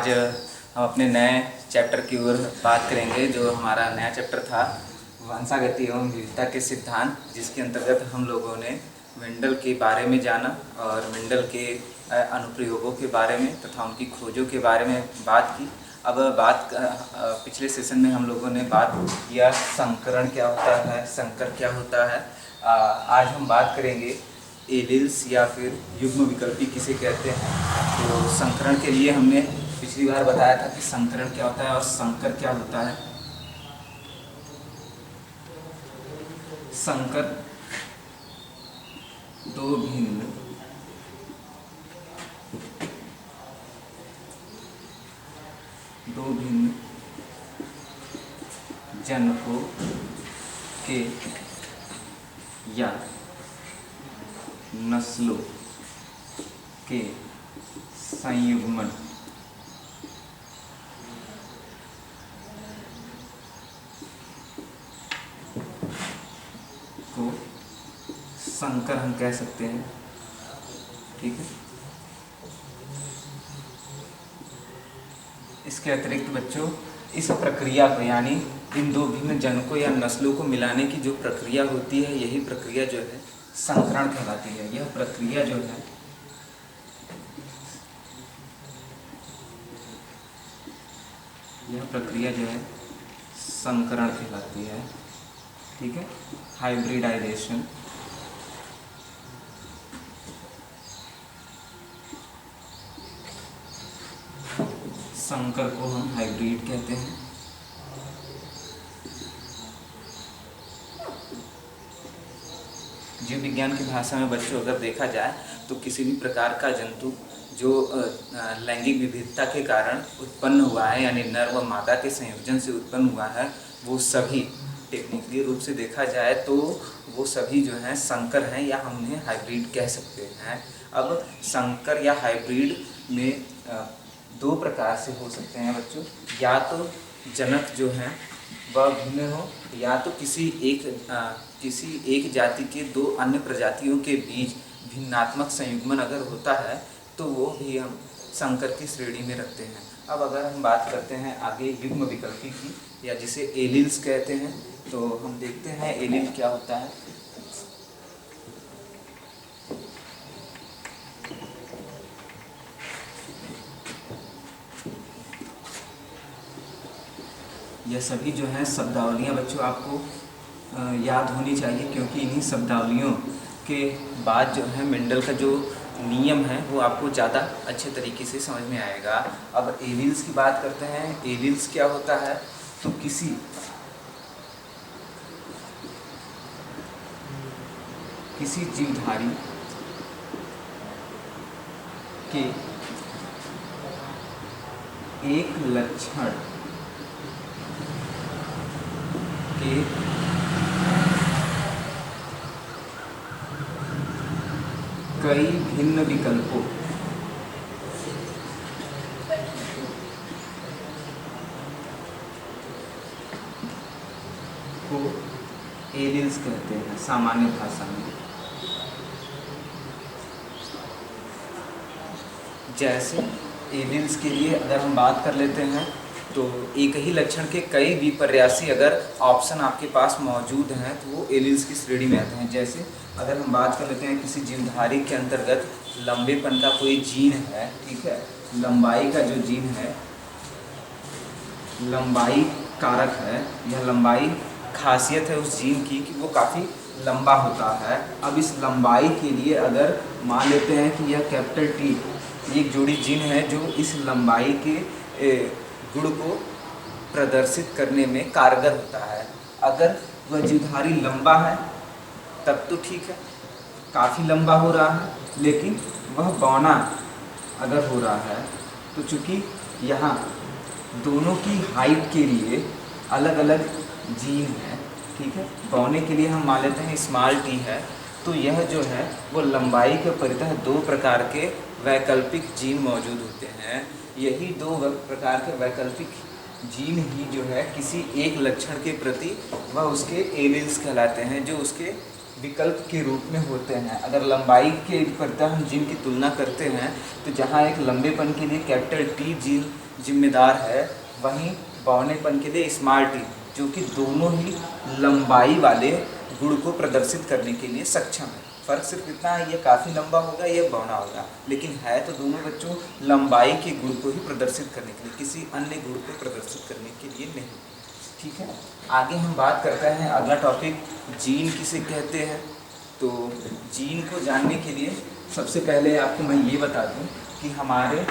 आज हम अपने नए चैप्टर की ओर बात करेंगे। जो हमारा नया चैप्टर था वंशागति एवं विविधता के सिद्धांत, जिसके अंतर्गत हम लोगों ने मेंडल के बारे में जाना और मेंडल के अनुप्रयोगों के बारे में तथा उनकी खोजों के बारे में बात की। अब पिछले सेशन में हम लोगों ने बात किया संकरण क्या होता है, संकर क्या होता है। आज हम बात करेंगे एलील्स या फिर युग्म विकल्पी किसे कहते हैं। तो संकरण के लिए हमने पिछली बार बताया था कि संकरण क्या होता है और संकर क्या होता है। संकर दो भिन्न जनकों के या नस्लों के संयुग्मन को संकर हम कह सकते हैं। ठीक है। इसके अतिरिक्त बच्चों इस प्रक्रिया को, यानी इन दो भिन्न जनकों या नस्लों को मिलाने की जो प्रक्रिया होती है, यही प्रक्रिया जो है संकरण कहलाती है। यह प्रक्रिया जो है संकरण कहलाती है। ठीक है। हाइब्रिडाइजेशन संकर को हम हाइब्रिड कहते हैं। जीव विज्ञान की भाषा में बच्चों अगर देखा जाए तो किसी भी प्रकार का जंतु जो लैंगिक विविधता के कारण उत्पन्न हुआ है, यानी नर व मादा के संयोजन से उत्पन्न हुआ है, वो सभी टेक्निकली रूप से देखा जाए तो वो सभी जो हैं संकर हैं या हम उन्हें हाइब्रिड कह सकते हैं। अब संकर या हाइब्रिड में दो प्रकार से हो सकते हैं बच्चों। या तो जनक जो हैं वह भिन्न हो, या तो किसी एक जाति के दो अन्य प्रजातियों के बीच भिन्नात्मक संयुग्मन अगर होता है तो वो भी हम संकर की श्रेणी में रखते हैं। अब अगर हम बात करते हैं आगे युग्म विकल्पी की, या जिसे एलील्स कहते हैं, तो हम देखते हैं एलील क्या होता है। यह सभी जो हैं शब्दावलियाँ बच्चों आपको याद होनी चाहिए, क्योंकि इन्हीं शब्दावलियों के बाद जो है मेंडल का जो नियम है वो आपको ज़्यादा अच्छे तरीके से समझ में आएगा। अब एलील्स की बात करते हैं। एलील्स क्या होता है, तो किसी जीवधारी के एक लक्षण के कई भिन्न विकल्पों को एलील्स कहते हैं सामान्य भाषा में। जैसे एलील्स के लिए अगर हम बात कर लेते हैं तो एक ही लक्षण के कई विपर्यासी अगर ऑप्शन आपके पास मौजूद हैं तो वो एलील्स की श्रेणी में आते हैं। जैसे अगर हम बात कर लेते हैं किसी जीवधारी के अंतर्गत लंबेपन का कोई जीन है, ठीक है, लंबाई का जो जीन है, लंबाई कारक है, यह लंबाई खासियत है उस जीन की कि वो काफ़ी लंबा होता है। अब इस लंबाई के लिए अगर मान लेते हैं कि यह कैपिटल टी एक जोड़ी जीन है जो इस लंबाई के गुण को प्रदर्शित करने में कारगर होता है। अगर वह जीवधारी लंबा है तब तो ठीक है, काफ़ी लंबा हो रहा है, लेकिन वह बौना अगर हो रहा है तो चूँकि यहाँ दोनों की हाइट के लिए अलग अलग जीन है, ठीक है, बौने के लिए हम मान लेते हैं स्मॉल टी है, तो यह जो है वो लंबाई के परितः दो प्रकार के वैकल्पिक जीन मौजूद होते हैं। यही दो प्रकार के वैकल्पिक जीन ही जो है किसी एक लक्षण के प्रति वह उसके एलील्स कहलाते हैं, जो उसके विकल्प के रूप में होते हैं। अगर लंबाई के परितः हम जीन की तुलना करते हैं तो जहाँ एक लंबेपन के लिए कैपिटल टी जीन जिम्मेदार है, वहीं बौनेपन के लिए स्मॉल टी, जो कि दोनों ही लंबाई वाले गुण को प्रदर्शित करने के लिए सक्षम है। फ़र्क सिर्फ इतना है, ये काफ़ी लंबा होगा, ये बौना होगा, लेकिन है तो दोनों बच्चों लंबाई के गुण को ही प्रदर्शित करने के लिए, किसी अन्य गुण को प्रदर्शित करने के लिए नहीं। ठीक है, आगे हम बात करते हैं। अगला टॉपिक जीन किसे कहते हैं। तो जीन को जानने के लिए सबसे पहले आपको मैं ये बता दूं कि हमारे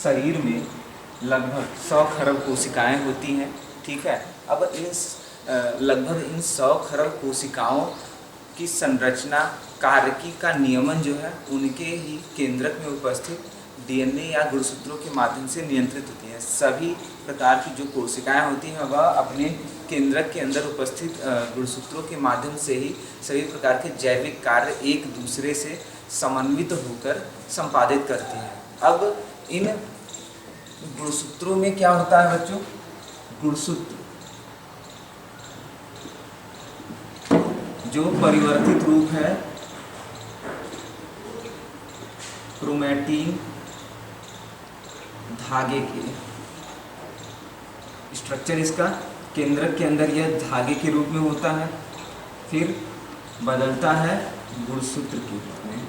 शरीर में लगभग 100 खरब कोशिकाएं होती हैं। ठीक है, अब लगभग इन 100 खरब कोशिकाओं की संरचना, कार्यकी का नियमन जो है उनके ही केंद्रक में उपस्थित डीएनए या गुणसूत्रों के माध्यम से नियंत्रित होती हैं। सभी प्रकार की जो कोशिकाएं होती हैं वह अपने केंद्रक के अंदर उपस्थित गुणसूत्रों के माध्यम से ही सभी प्रकार के जैविक कार्य एक दूसरे से समन्वित होकर संपादित करती हैं। अब इन गुणसूत्रों में क्या होता है बच्चों? गुणसूत्र जो परिवर्तित रूप है क्रोमैटिन धागे के, स्ट्रक्चर इसका केंद्रक के अंदर यह धागे के रूप में होता है, फिर बदलता है गुणसूत्र के रूप में।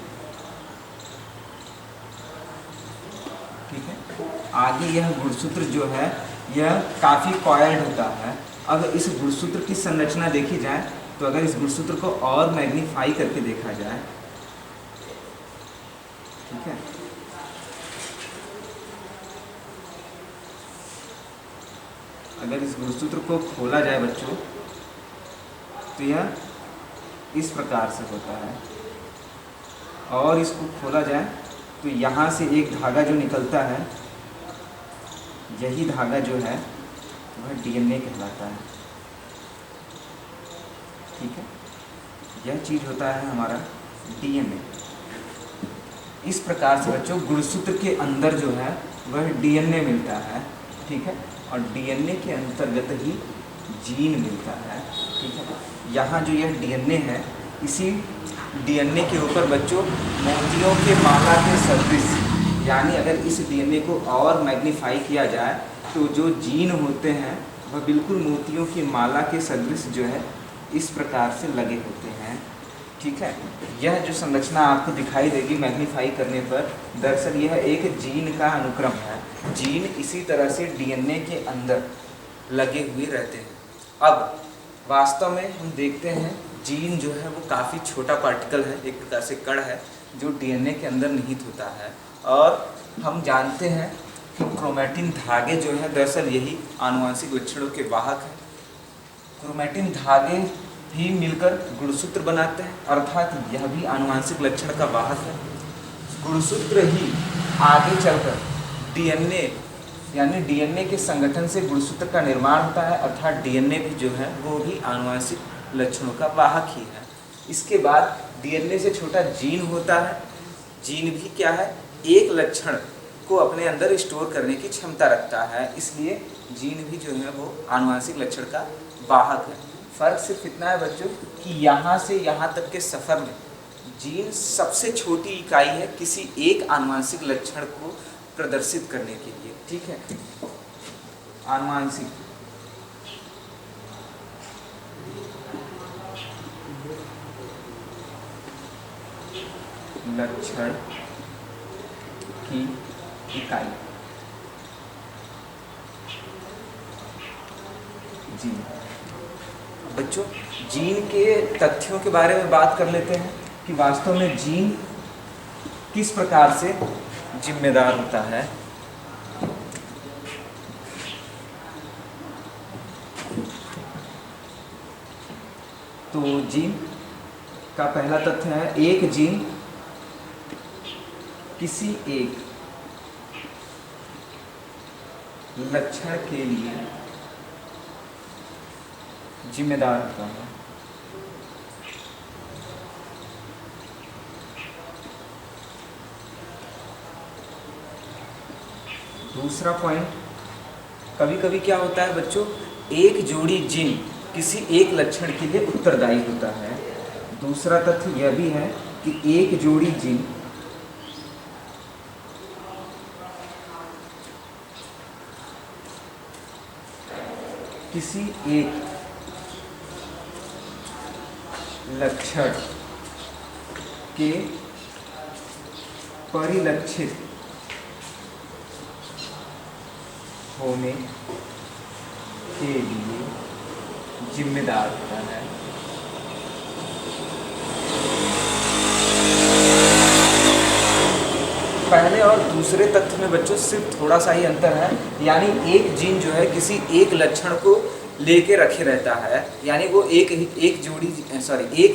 ठीक है, आगे यह गुणसूत्र जो है यह काफ़ी कॉइल्ड होता है। अब इस गुणसूत्र की संरचना देखी जाए तो अगर इस गुणसूत्र को और मैग्नीफाई करके देखा जाए, ठीक है, अगर इस गुणसूत्र को खोला जाए बच्चों तो यह इस प्रकार से होता है, और इसको खोला जाए तो यहाँ से एक धागा जो निकलता है, यही धागा जो है वह डीएनए कहलाता है। ठीक है, यह चीज़ होता है हमारा डीएनए। इस प्रकार से बच्चों गुणसूत्र के अंदर जो है वह डीएनए मिलता है। ठीक है, और डीएनए के अंतर्गत ही जीन मिलता है। ठीक है, यहाँ जो यह डीएनए है, इसी डीएनए के ऊपर बच्चों मोतियों के माला के सदृश, यानी अगर इस डीएनए को और मैग्नीफाई किया जाए तो जो जीन होते हैं वह बिल्कुल मोतियों की माला के सदृश जो है इस प्रकार से लगे होते हैं। ठीक है, यह जो संरचना आपको दिखाई देगी मैग्नीफाई करने पर, दरअसल यह एक जीन का अनुक्रम है। जीन इसी तरह से डीएनए के अंदर लगे हुए रहते हैं। अब वास्तव में हम देखते हैं जीन जो है वो काफ़ी छोटा पार्टिकल है, एक प्रकार से कण है जो डीएनए के अंदर निहित होता है। और हम जानते हैं कि क्रोमैटिन धागे जो है दरअसल यही आनुवंशिक लक्षणों के वाहक हैं। क्रोमैटिन धागे भी मिलकर गुणसूत्र बनाते हैं, अर्थात यह भी आनुवंशिक लक्षण का वाहक है। गुणसूत्र ही आगे चलकर डीएनए, यानी डीएनए के संगठन से गुणसूत्र का निर्माण होता है, अर्थात डीएनए भी जो है वो भी आनुवंशिक लक्षणों का वाहक ही है। इसके बाद डीएनए से छोटा जीन होता है। जीन भी क्या है, एक लक्षण को अपने अंदर स्टोर करने की क्षमता रखता है, इसलिए जीन भी जो है वो आनुवंशिक लक्षण का वाहक है। फ़र्क सिर्फ इतना है बच्चों कि यहाँ से यहाँ तक के सफ़र में जीन सबसे छोटी इकाई है किसी एक आनुवंशिक लक्षण को प्रदर्शित करने के लिए। ठीक है, आनुवंशिक लक्षण की इकाई जीन। बच्चों जीन के तथ्यों के बारे में बात कर लेते हैं कि वास्तव में जीन किस प्रकार से जिम्मेदार होता है। तो जीन का पहला तथ्य है, एक जीन किसी एक लक्षण के लिए जिम्मेदार होता है। दूसरा पॉइंट, कभी कभी क्या होता है बच्चों, एक जोड़ी जीन किसी एक लक्षण के लिए उत्तरदायी होता है। दूसरा तथ्य यह भी है कि एक जोड़ी जीन किसी एक लक्षण के परिलक्षित होने के लिए जिम्मेदार होता है। पहले और दूसरे तथ्य में बच्चों सिर्फ थोड़ा सा ही अंतर है, यानी एक जीन जो है किसी एक लक्षण को लेके रखे रहता है, यानी वो एक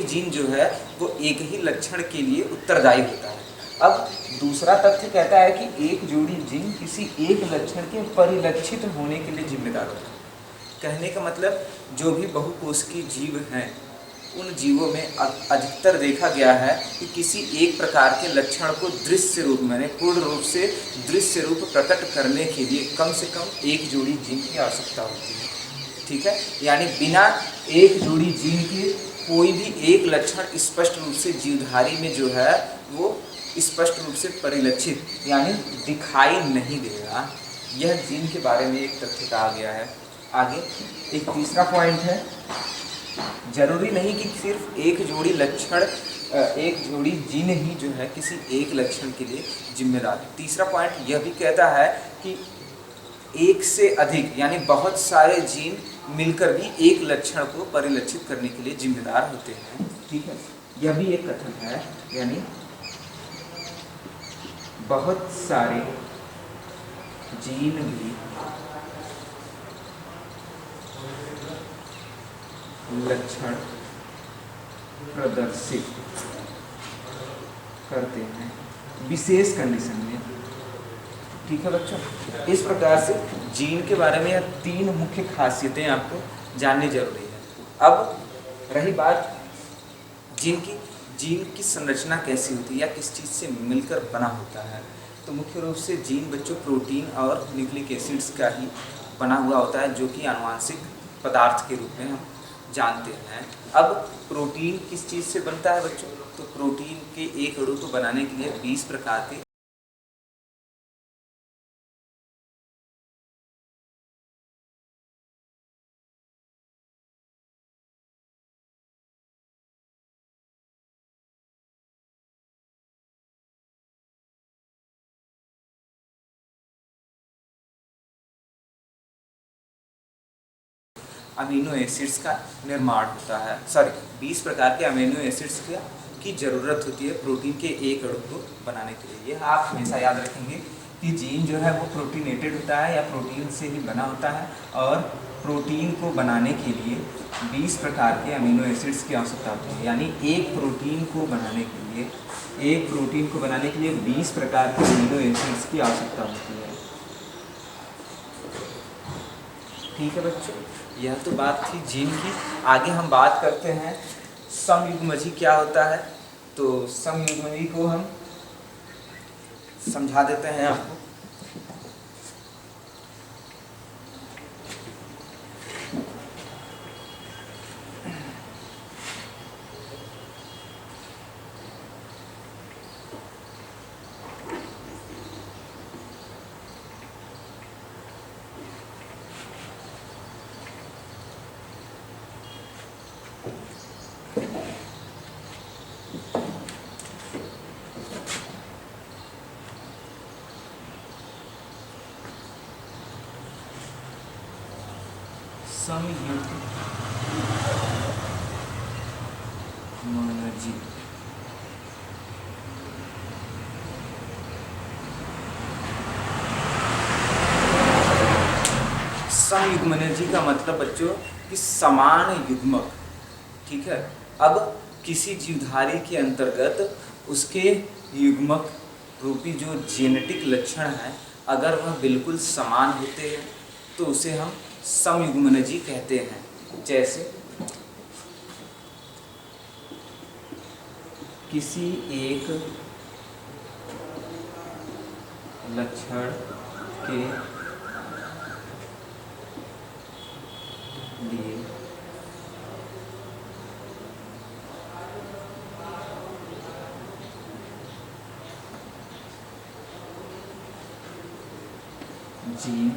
जीन जो है वो एक ही लक्षण के लिए उत्तरदायी होता है। अब दूसरा तथ्य कहता है कि एक जोड़ी जीन किसी एक लक्षण के परिलक्षित होने के लिए जिम्मेदार होता है। कहने का मतलब जो भी बहुकोशिकीय जीव हैं उन जीवों में अधिकतर देखा गया है कि किसी एक प्रकार के लक्षण को दृश्य रूप में पूर्ण रूप से दृश्य रूप प्रकट करने के लिए कम से कम एक जोड़ी जीन की आवश्यकता होती है। ठीक है, यानी बिना एक जोड़ी जीन के कोई भी एक लक्षण स्पष्ट रूप से जीवधारी में जो है वो स्पष्ट रूप से परिलक्षित यानी दिखाई नहीं देगा। यह जीन के बारे में एक तथ्य कहा गया है। आगे एक तीसरा पॉइंट है, जरूरी नहीं कि सिर्फ एक जोड़ी जीन ही जो है किसी एक लक्षण के लिए जिम्मेदार है। तीसरा पॉइंट यह भी कहता है कि एक से अधिक यानी बहुत सारे जीन मिलकर भी एक लक्षण को परिलक्षित करने के लिए जिम्मेदार होते हैं। ठीक है, यह भी एक कथन है, यानी बहुत सारे जीन भी लक्षण प्रदर्शित करते हैं विशेष कंडीशन में। ठीक है बच्चों, इस प्रकार से जीन के बारे में यह तीन मुख्य खासियतें आपको जाननी जरूरी है। अब रही बात जीन की संरचना कैसी होती है या किस चीज़ से मिलकर बना होता है, तो मुख्य रूप से जीन बच्चों प्रोटीन और न्यूक्लिक एसिड्स का ही बना हुआ होता है, जो कि आनुवांशिक पदार्थ के रूप में हम जानते हैं। अब प्रोटीन किस चीज़ से बनता है बच्चों, तो प्रोटीन के एक अणु को बनाने के लिए 20 प्रकार के अमीनो एसिड्स का निर्माण होता है। 20 प्रकार के अमीनो एसिड्स की ज़रूरत होती है प्रोटीन के एक अणु को बनाने के लिए। ये आप हमेशा याद रखेंगे कि जीन जो है वो प्रोटीनेटेड होता है या प्रोटीन से ही बना होता है, और प्रोटीन को बनाने के लिए 20 प्रकार के अमीनो एसिड्स की आवश्यकता होती है। यानी एक प्रोटीन को बनाने के लिए 20 प्रकार के अमीनो एसिड्स की आवश्यकता होती है। ठीक है बच्चों, यह तो बात थी जीन की। आगे हम बात करते हैं समयुग्मजी क्या होता है। तो समयुग्मजी को हम समझा देते हैं आपको। समयुग्मजी समयुग्मजी का मतलब बच्चों कि समान युग्मक। ठीक है, अब किसी जीवधारी के अंतर्गत उसके युग्मक रूपी जो जेनेटिक लक्षण है अगर वह बिल्कुल समान होते हैं तो उसे हम समयुग्मनजी कहते हैं। जैसे किसी एक लक्षण के लिए जीन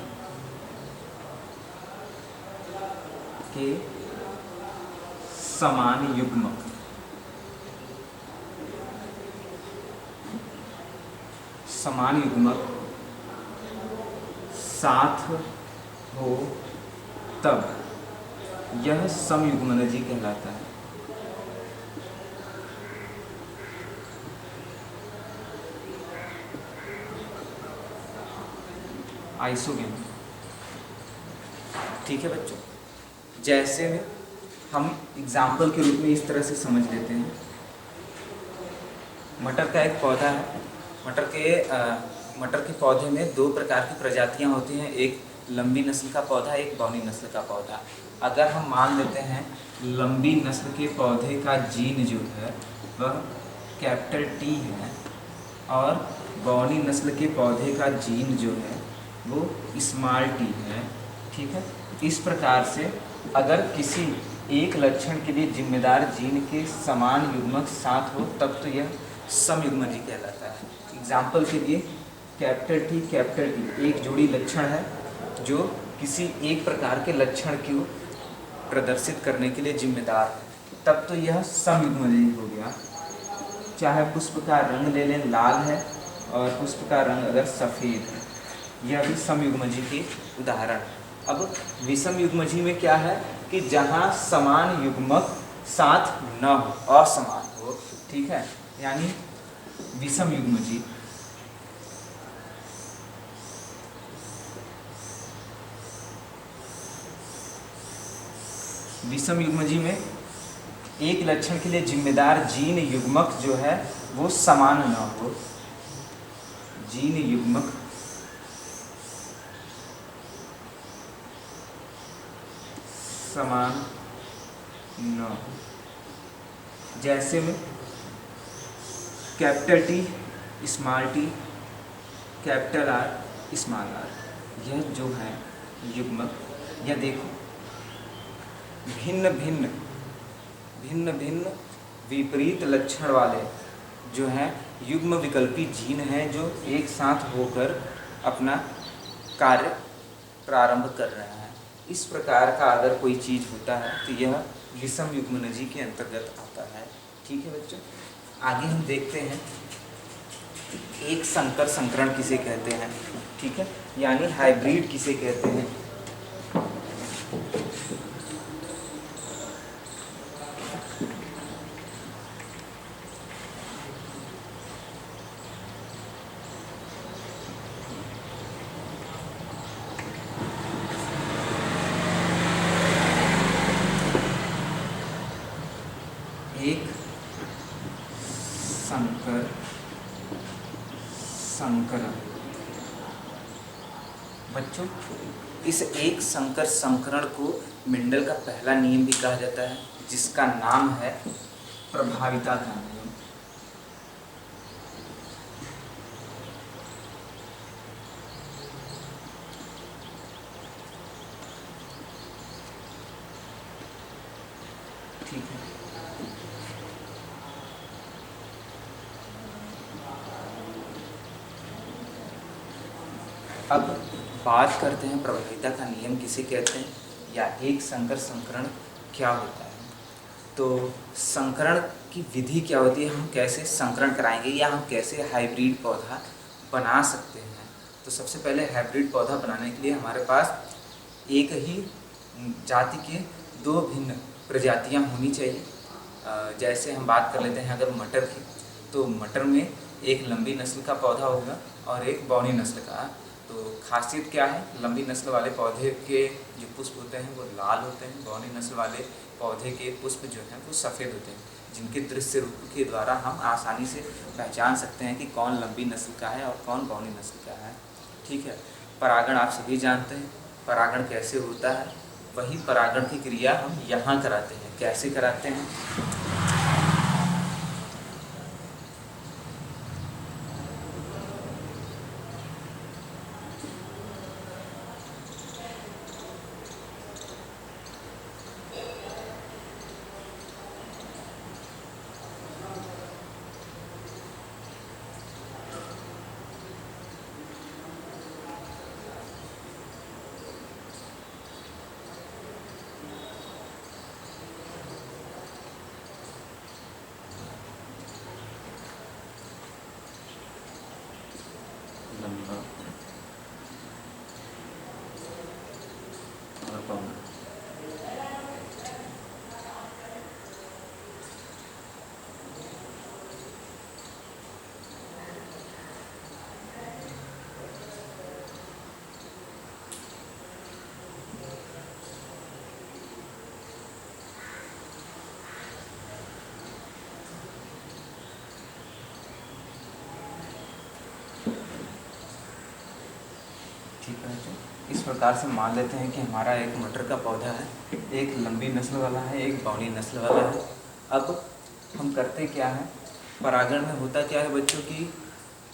के समान युग्मक साथ हो तब यह समयुग्मनजी कहलाता है। आइसोगेमी। ठीक है बच्चों, जैसे हम एग्जाम्पल के रूप में इस तरह से समझ लेते हैं। मटर का एक पौधा है। मटर के पौधे में दो प्रकार की प्रजातियां होती हैं, एक लंबी नस्ल का पौधा, एक बौनी नस्ल का पौधा। अगर हम मान लेते हैं लंबी नस्ल के पौधे का जीन जो है वह कैपिटल टी है और बौनी नस्ल के पौधे का जीन जो है वो स्मॉल टी है। ठीक है, इस प्रकार से अगर किसी एक लक्षण के लिए जिम्मेदार जीन के समान युग्मक साथ हो तब तो यह समयुग्मजी कहलाता है। एग्जाम्पल के लिए कैपिटल टी एक जोड़ी लक्षण है जो किसी एक प्रकार के लक्षण को प्रदर्शित करने के लिए जिम्मेदार है, तब तो यह समयुग्मजी हो गया। चाहे पुष्प का रंग ले लें, लाल है और पुष्प का रंग अगर सफ़ेद है, यह भी समयुग्मजी के उदाहरण है। अब विषम युग्मजी में क्या है कि जहाँ समान युग्मक साथ न हो, असमान हो। ठीक है, यानी विषम युग्मजी। विषम युग्मजी में एक लक्षण के लिए जिम्मेदार जीन युग्मक जो है वो समान न हो, जीन युग्मक समान न हो। जैसे में capital T small T, capital R small R, यह जो है युग्मक, यह देखो भिन्न भिन्न विपरीत लक्षण वाले जो हैं युग्म विकल्पी जीन हैं जो एक साथ होकर अपना कार्य प्रारंभ कर रहे हैं। इस प्रकार का अगर कोई चीज़ होता है तो यह विषम युग्मनजी के अंतर्गत आता है। ठीक है बच्चों, आगे हम देखते हैं एक संकर संकरण किसे कहते हैं। ठीक है, यानी हाइब्रिड किसे कहते हैं। एक संकर संकरण। बच्चों, इस एक संकर संकरण को मेंडल का पहला नियम भी कहा जाता है, जिसका नाम है प्रभाविता का नियम। ठीक है, अब बात करते हैं प्रभाविता का नियम किसे कहते हैं या एक संकर संकरण क्या होता है। तो संकरण की विधि क्या होती है, हम कैसे संकरण कराएंगे या हम कैसे हाइब्रिड पौधा बना सकते हैं। तो सबसे पहले हाइब्रिड पौधा बनाने के लिए हमारे पास एक ही जाति के दो भिन्न प्रजातियां होनी चाहिए। जैसे हम बात कर लेते हैं अगर मटर की, तो मटर में एक लंबी नस्ल का पौधा होगा और एक बौनी नस्ल का। तो खासियत क्या है, लंबी नस्ल वाले पौधे के जो पुष्प होते हैं वो लाल होते हैं, बौनी नस्ल वाले पौधे के पुष्प जो हैं वो सफ़ेद होते हैं, जिनके दृश्य रूप के द्वारा हम आसानी से पहचान सकते हैं कि कौन लंबी नस्ल का है और कौन बौनी नस्ल का है। ठीक है, परागण आप सभी जानते हैं, परागण कैसे होता है। वही परागण की क्रिया हम यहाँ कराते हैं। कैसे कराते हैं, पौना। ठीक है, तो इस प्रकार से मान लेते हैं कि हमारा एक मटर का पौधा है, एक लंबी नस्ल वाला है, एक बौनी नस्ल वाला है। अब हम करते क्या है, परागण में होता क्या है बच्चों की,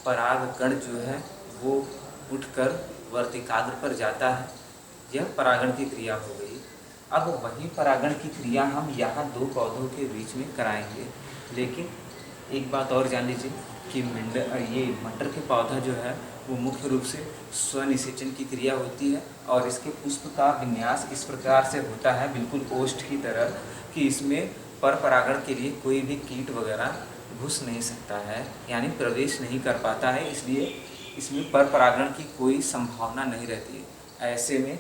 परागकण जो है वो उठकर वर्तिकाग्र पर जाता है, यह परागण की क्रिया हो गई। अब वही परागण की क्रिया हम यहाँ दो पौधों के बीच में कराएंगे। लेकिन एक बात और जान लीजिए कि ये मटर के पौधा जो है वो मुख्य रूप से स्वनिषेचन की क्रिया होती है और इसके पुष्प का विन्यास इस प्रकार से होता है, बिल्कुल ओष्ठ की तरह, कि इसमें पर परागण के लिए कोई भी कीट वगैरह घुस नहीं सकता है, यानी प्रवेश नहीं कर पाता है, इसलिए इसमें पर परागण की कोई संभावना नहीं रहती है। ऐसे में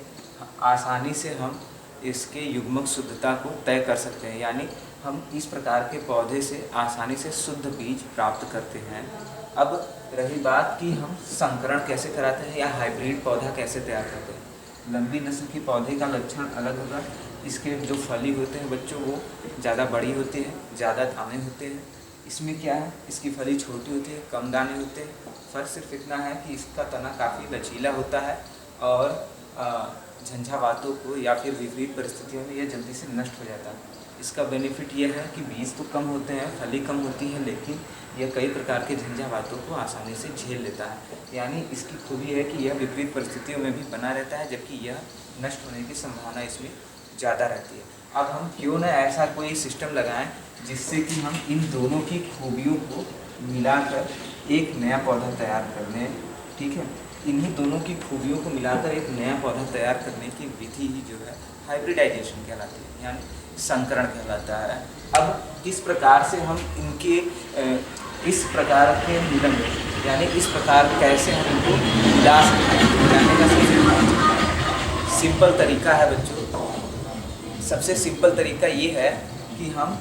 आसानी से हम इसके युग्मक शुद्धता को तय कर सकते हैं, यानी हम इस प्रकार के पौधे से आसानी से शुद्ध बीज प्राप्त करते हैं। अब रही बात कि हम संकरण कैसे कराते हैं या हाइब्रिड पौधा कैसे तैयार करते हैं। लंबी नस्ल के पौधे का लक्षण अलग होगा, इसके जो फली होते हैं बच्चों वो ज़्यादा बड़ी होती है, ज़्यादा दाने होते हैं। इसमें क्या है, इसकी फली छोटी होती है, कम दाने होते हैं। फ़र्क सिर्फ इतना है कि इसका तना काफ़ी लचीला होता है और झंझावातों को या फिर विपरीत परिस्थितियों में यह जल्दी से नष्ट हो जाता है। इसका बेनिफिट यह है कि बीज तो कम होते हैं, फली कम होती है, लेकिन यह कई प्रकार के झंझावातों को आसानी से झेल लेता है। यानी इसकी खूबी है कि यह विपरीत परिस्थितियों में भी बना रहता है, जबकि यह नष्ट होने की संभावना इसमें ज़्यादा रहती है। अब हम क्यों न ऐसा कोई सिस्टम लगाएं जिससे कि हम इन दोनों की खूबियों को मिलाकर एक नया पौधा तैयार कर लें। ठीक है, इन्हीं दोनों की खूबियों को मिलाकर एक नया पौधा तैयार करने की विधि ही जो है हाइब्रिडाइजेशन कहलाती है, यानी संकरण कहलाता है। अब किस प्रकार से हम इनके इस प्रकार के मिलन, यानी इस प्रकार कैसे हम इनको मिला सकते हैं, मिलाने का सबसे सिंपल तरीका है बच्चों, सबसे सिंपल तरीका ये है कि हम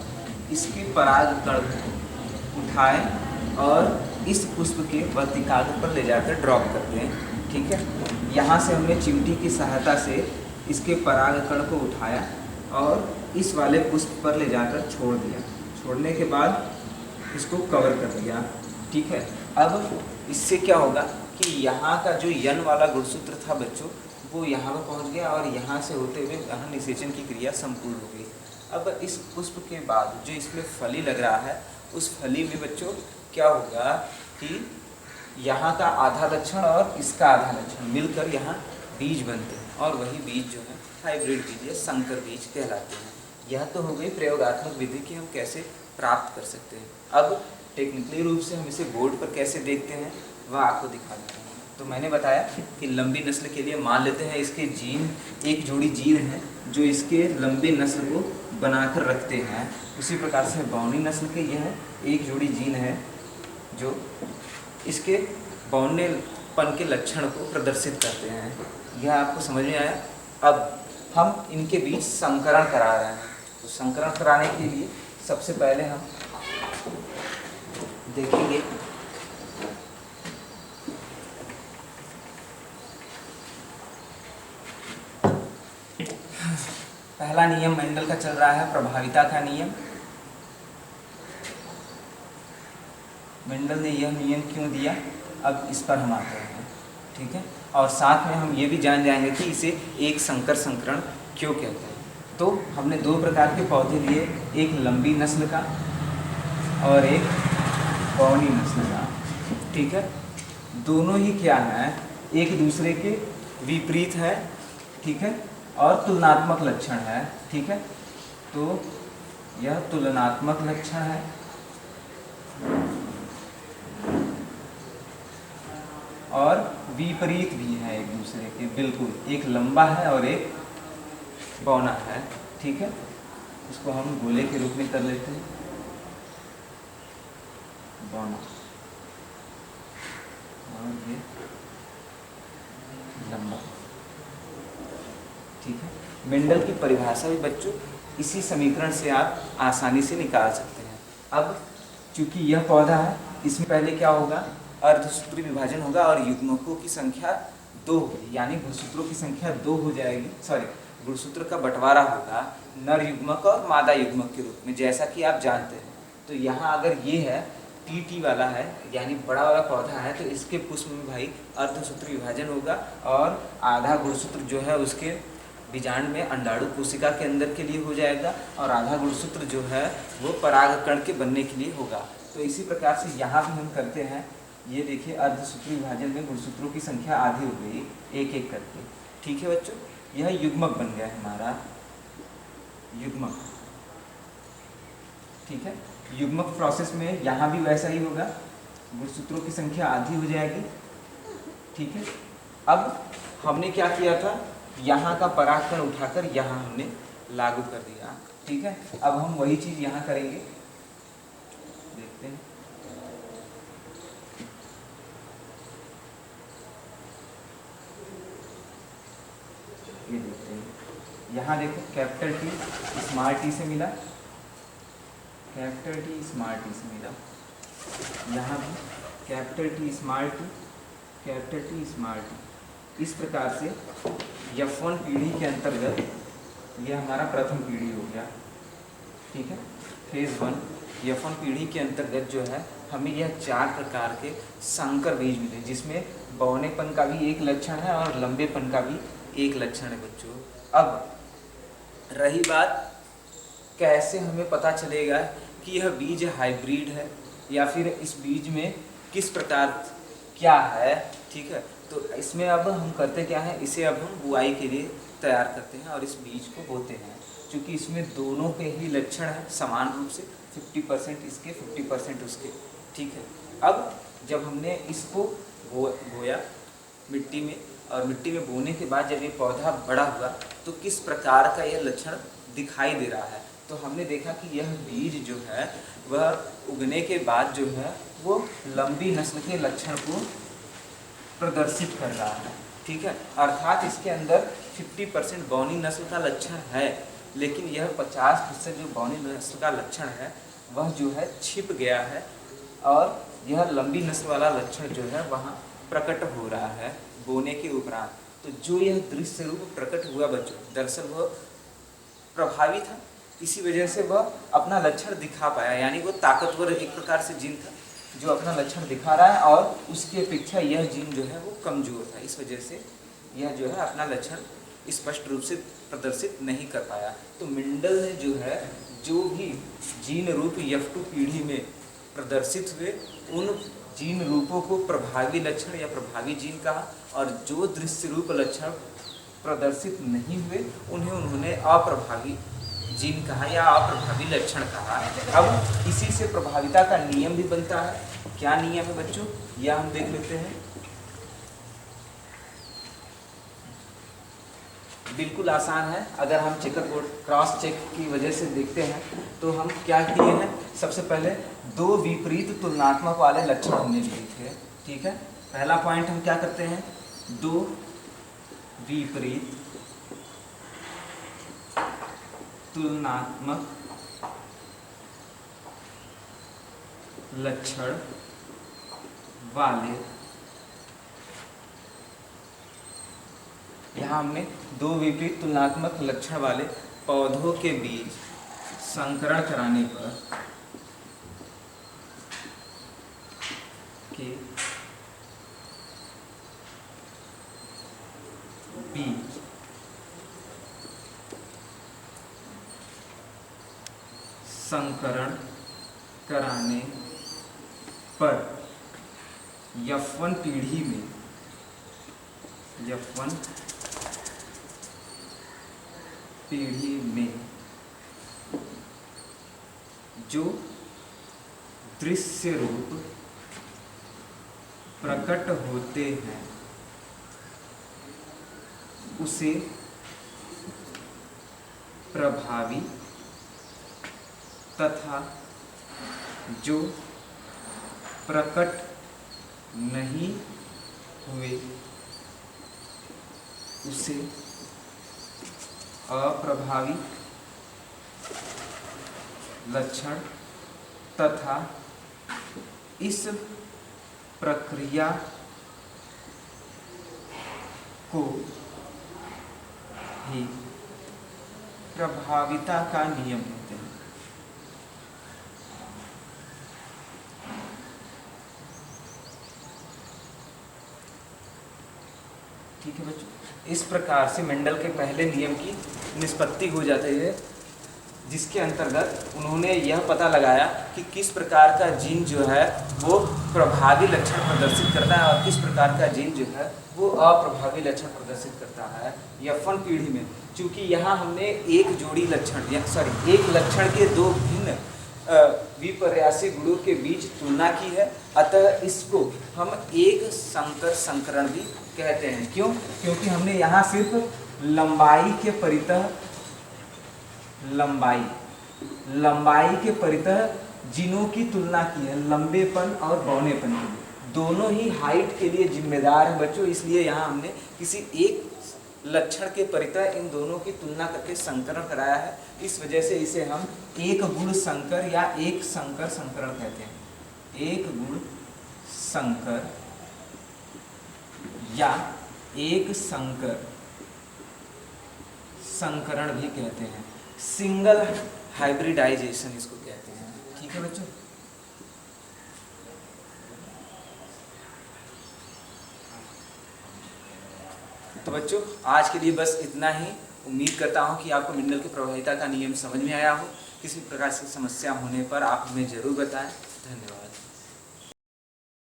इसके परागकण को उठाएं और इस पुष्प के वर्तिकाग्र पर ले जाकर ड्रॉप करते हैं। ठीक है, यहाँ से हमने चिमटी की सहायता से इसके परागकण को उठाया और इस वाले पुष्प पर ले जाकर छोड़ दिया। छोड़ने के बाद इसको कवर कर दिया। ठीक है, अब इससे क्या होगा कि यहाँ का जो यन वाला गुणसूत्र था बच्चों, वो यहाँ पर पहुँच गया और यहाँ से होते हुए यहाँ निषेचन की क्रिया संपूर्ण हो गई। अब इस पुष्प के बाद जो इसमें फली लग रहा है, उस फली में बच्चों क्या होगा कि यहाँ का आधा लक्षण और इसका आधा लक्षण मिलकर यहाँ बीज बनते हैं और वही बीज जो है हाइब्रिड बीज या संकर बीज कहलाते हैं। यह तो हो गई प्रयोगात्मक विधि कि हम कैसे प्राप्त कर सकते हैं। अब टेक्निकली रूप से हम इसे बोर्ड पर कैसे देखते हैं वह आपको दिखा देते हैं। तो मैंने बताया कि लंबी नस्ल के लिए मान लेते हैं इसके जीन, एक जोड़ी जीन है जो इसके लंबी नस्ल को बनाकर रखते हैं। उसी प्रकार से बौनी नस्ल के यह एक जोड़ी जीन है जो इसके बौनेपन के लक्षण को प्रदर्शित करते हैं। यह आपको समझ में आया। अब हम इनके बीच संकरण करा रहे हैं। तो संकरण कराने के लिए सबसे पहले हम देखेंगे पहला नियम मेंडल का चल रहा है, प्रभाविता का नियम। मेंडल ने यह नियम क्यों दिया, अब इस पर हम आते हैं। ठीक है, और साथ में हम ये भी जान जाएंगे कि इसे एक संकर संकरण क्यों कहते हैं। तो हमने दो प्रकार के पौधे लिए, एक लंबी नस्ल का और एक बौनी नस्ल का। ठीक है, दोनों ही क्या है, एक दूसरे के विपरीत है। ठीक है, और तुलनात्मक लक्षण है। ठीक है, तो यह तुलनात्मक लक्षण है और विपरीत भी है एक दूसरे के, बिल्कुल। एक लंबा है और एक बौना है। ठीक है, इसको हम गोले के रूप में कर लेते हैं, बौना और ये लंबा। ठीक है। मेंडल की परिभाषा भी बच्चों इसी समीकरण से आप आसानी से निकाल सकते हैं। अब चूंकि यह पौधा है, इसमें पहले क्या होगा, अर्धसूत्री विभाजन होगा और युग्मकों की संख्या 2 होगी, यानी गुणसूत्रों की संख्या 2 हो जाएगी। गुणसूत्र का बंटवारा होगा नर युग्मक और मादा युग्मक के रूप में, जैसा कि आप जानते हैं। तो यहाँ अगर ये है टी वाला है, यानी बड़ा वाला पौधा है, तो इसके पुष्प में भाई अर्धसूत्री विभाजन होगा और आधा गुणसूत्र जो है उसके बीजांड में अंडाणु कोशिका के अंदर के लिए हो जाएगा और आधा गुणसूत्र जो है वो परागकण के बनने के लिए होगा। तो इसी प्रकार से यहाँ भी हम करते हैं। ये देखिए अर्धसूत्री विभाजन में गुणसूत्रों की संख्या आधी हो गई एक एक करके। ठीक है बच्चों, यह युग्मक बन गया हमारा युग्मक। ठीक है, युग्मक प्रोसेस में यहाँ भी वैसा ही होगा, गुणसूत्रों की संख्या आधी हो जाएगी। ठीक है, अब हमने क्या किया था, यहाँ का परागकण उठाकर यहाँ हमने लागू कर दिया। ठीक है, अब हम वही चीज यहाँ करेंगे, देखते हैं। ये देखते हैं, यहाँ देखो कैपिटल टी स्मॉल टी से मिला, कैपिटल टी स्मॉल टी से मिला, यहाँ भी capital T small T, capital T small T. इस प्रकार से F1 पीढ़ी के अंतर्गत ये हमारा प्रथम पीढ़ी हो गया। ठीक है, फेज 1 F1 पीढ़ी के अंतर्गत जो है हमें यह 4 प्रकार के संकर बीज मिले, जिसमें बौनेपन का भी एक लक्षण है और लंबेपन का भी एक लक्षण है बच्चों। अब रही बात कैसे हमें पता चलेगा कि यह बीज हाइब्रिड है या फिर इस बीज में किस प्रकार क्या है। ठीक है, तो इसमें अब हम करते क्या है, इसे अब हम बुआई के लिए तैयार करते हैं और इस बीज को बोते हैं। क्योंकि इसमें दोनों के ही लक्षण हैं समान रूप से, 50% इसके 50% उसके। ठीक है, अब जब हमने इसको बोया मिट्टी में, और मिट्टी में बोने के बाद जब ये पौधा बड़ा हुआ तो किस प्रकार का यह लक्षण दिखाई दे रहा है, तो हमने देखा कि यह बीज जो है वह उगने के बाद जो है वो लंबी नस्ल के लक्षण को प्रदर्शित कर रहा है। ठीक है, अर्थात इसके अंदर 50% बौनी नस्ल का लक्षण है, लेकिन यह 50% जो बौनी नस्ल का लक्षण है वह जो है छिप गया है और यह लंबी नस्ल वाला लक्षण जो है वहाँ प्रकट हो रहा है बोने के उपरांत। तो जो यह दृश्य रूप प्रकट हुआ बच्चों, दरअसल वह प्रभावी था, इसी वजह से वह अपना लक्षण दिखा पाया, यानी वो ताकतवर एक प्रकार से जीन था जो अपना लक्षण दिखा रहा है और उसकी अपेक्षा यह जीन जो है वो कमजोर था, इस वजह से यह जो है अपना लक्षण स्पष्ट रूप से प्रदर्शित नहीं कर पाया। तो मेंडल ने जो है जो भी जीन रूप F2 पीढ़ी में प्रदर्शित हुए उन जीन रूपों को प्रभावी लक्षण या प्रभावी जीन कहा, और जो दृश्य रूप लक्षण प्रदर्शित नहीं हुए उन्हें उन्होंने अप्रभावी जीन कहा या अप्रभावी लक्षण कहा। अब इसी से प्रभाविता का नियम भी बनता है। क्या नियम है बच्चों, यह हम देख लेते हैं। बिल्कुल आसान है, अगर हम चेकर बोर्ड क्रॉस चेक की वजह से देखते हैं तो हम क्या किए हैं, सबसे पहले 2 विपरीत तुलनात्मक वाले लक्षण हमने लिए थे। ठीक है, पहला पॉइंट हम क्या करते हैं, 2 विपरीत तुलनात्मक लक्षण वाले, यहाँ हमने 2 विपरीत तुलनात्मक लक्षण वाले पौधों के बीच संकरण कराने पर के बीच संकरण कराने पर F1 पीढ़ी में F1 पीढ़ी में जो दृश्य रूप प्रकट होते हैं उसे प्रभावी तथा जो प्रकट नहीं हुए उसे अप्रभावी लक्षण तथा इस प्रक्रिया को ही प्रभाविता का नियम कहते हैं। ठीक है बच्चों, इस प्रकार से मेंडल के पहले नियम की निष्पत्ति हो जाती है, जिसके अंतर्गत उन्होंने यह पता लगाया कि किस प्रकार का जीन जो है वो प्रभावी लक्षण प्रदर्शित करता है और किस प्रकार का जीन जो है वो अप्रभावी लक्षण प्रदर्शित करता है F1 पीढ़ी में। चूंकि यहाँ हमने एक जोड़ी लक्षण एक लक्षण के दो भिन्न विपर्यासी गुणों के बीच तुलना की है, अतः इसको हम एक संकर संकरण भी कहते हैं। क्यों? क्योंकि हमने यहाँ सिर्फ लंबाई के परितः लंबाई के परितः जीनों की तुलना की है, लंबेपन और बौनेपन के लिए। दोनों ही हाइट के लिए जिम्मेदार हैं बच्चों, इसलिए यहाँ हमने किसी एक लक्षण के परितः इन दोनों की तुलना करके संकरण कराया है। इस वजह से इसे हम एक गुण संकर या एक संकर संकरण कहते हैं। एक गुण संकर या एक संकर संकरण भी कहते हैं। सिंगल हाइब्रिडाइजेशन इसको कहते हैं। ठीक है बच्चों, तो बच्चों आज के लिए बस इतना ही। उम्मीद करता हूं कि आपको मेंडल की प्रभाविता का नियम समझ में आया हो। किसी प्रकार की समस्या होने पर आप हमें जरूर बताएं। धन्यवाद।